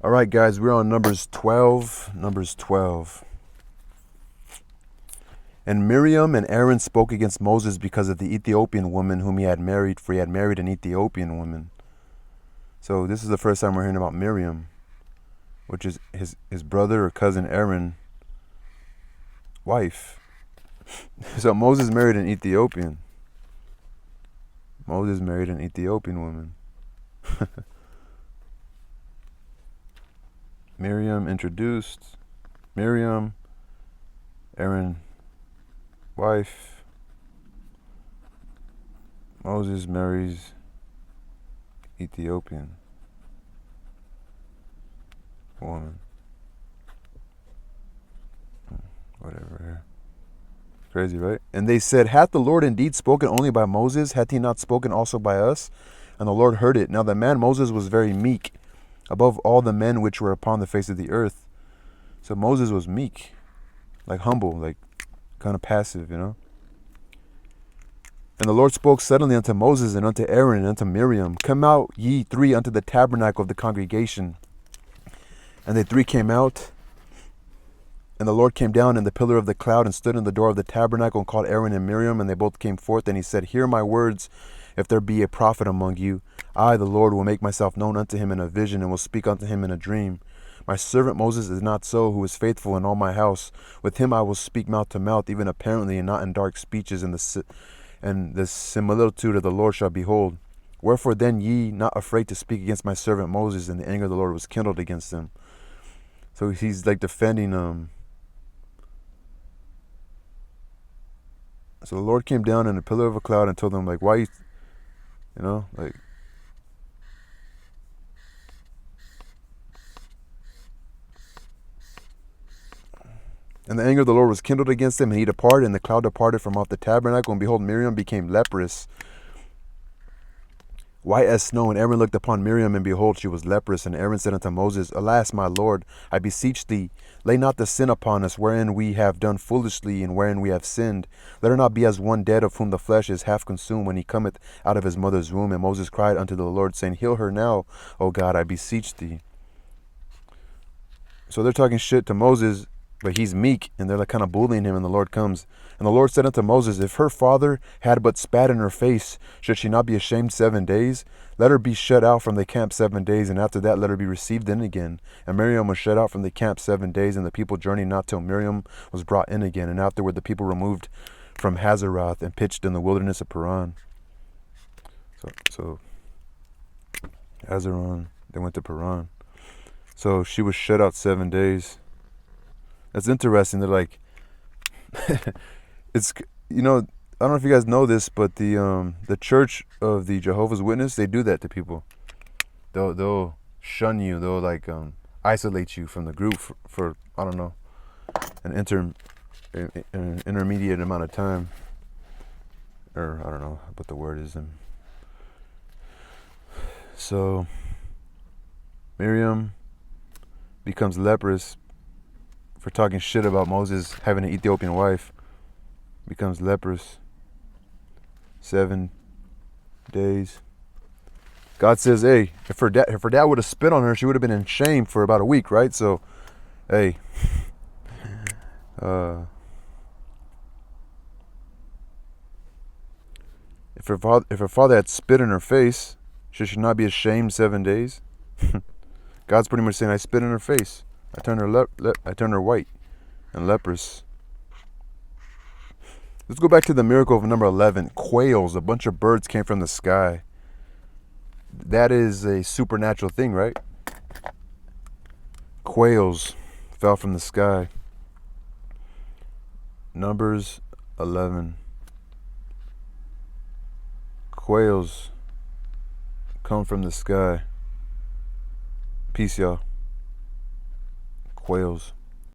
All right, guys, we're on Numbers 12. Numbers 12. And Miriam and Aaron spoke against Moses because of the Ethiopian woman whom he had married, for he had married an Ethiopian woman. So this is the first time we're hearing about Miriam, which is his brother or cousin Aaron's wife. So Moses married an Ethiopian. Moses married an Ethiopian woman. Miriam introduced. Miriam, Aaron, wife. Moses marries Ethiopian woman. Whatever. Crazy, right? And they said, hath the Lord indeed spoken only by Moses? Hath he not spoken also by us? And the Lord heard it. Now the man Moses was very meek, above all the men which were upon the face of the earth. So Moses was meek, like humble, like kind of passive, you know. And the Lord spoke suddenly unto Moses and unto Aaron and unto Miriam, come out ye three unto the tabernacle of the congregation. And they three came out. And the Lord came down in the pillar of the cloud and stood in the door of the tabernacle and called Aaron and Miriam, and they both came forth. And he said, hear my words, if there be a prophet among you, I, the Lord, will make myself known unto him in a vision, and will speak unto him in a dream. My servant Moses is not so, who is faithful in all my house. With him I will speak mouth to mouth, even apparently, and not in dark speeches, and the similitude of the Lord shall behold. Wherefore then ye not afraid to speak against my servant Moses? And the anger of the Lord was kindled against him. So he's like defending So the Lord came down in a pillar of a cloud and told them, like, why you know, like, and the anger of the Lord was kindled against him, and he departed, and the cloud departed from off the tabernacle, and behold, Miriam became leprous, white as snow. And Aaron looked upon Miriam, and behold, she was leprous. And Aaron said unto Moses, alas, my Lord, I beseech thee, lay not the sin upon us, wherein we have done foolishly, and wherein we have sinned. Let her not be as one dead, of whom the flesh is half consumed, when he cometh out of his mother's womb. And Moses cried unto the Lord, saying, heal her now, O God, I beseech thee. So they're talking shit to Moses, but he's meek, and they're like kind of bullying him, and the Lord comes. And the Lord said unto Moses, if her father had but spat in her face, should she not be ashamed 7 days? Let her be shut out from the camp 7 days, and after that let her be received in again. And Miriam was shut out from the camp 7 days, and the people journeyed not till Miriam was brought in again. And afterward the people removed from Hazeroth and pitched in the wilderness of Paran. So Hazeron, they went to Paran. So she was shut out 7 days. That's interesting. They're like, it's, you know, I don't know if you guys know this, but the Church of the Jehovah's Witness, they do that to people. They'll shun you. They'll like isolate you from the group for I don't know, an intermediate amount of time, or I don't know what the word is. And so Miriam becomes leprous for talking shit about Moses having an Ethiopian wife. Becomes leprous. 7 days. God says, hey, if her dad would have spit on her, she would have been in shame for about a week, right? So, hey, if her father had spit in her face, should she not be ashamed 7 days? God's pretty much saying, I spit in her face. I turned her white and leprous. Let's go back to the miracle of number 11. Quails, a bunch of birds came from the sky. That is a supernatural thing, right? Quails fell from the sky. Numbers 11. Quails come from the sky. Peace, y'all. Quails.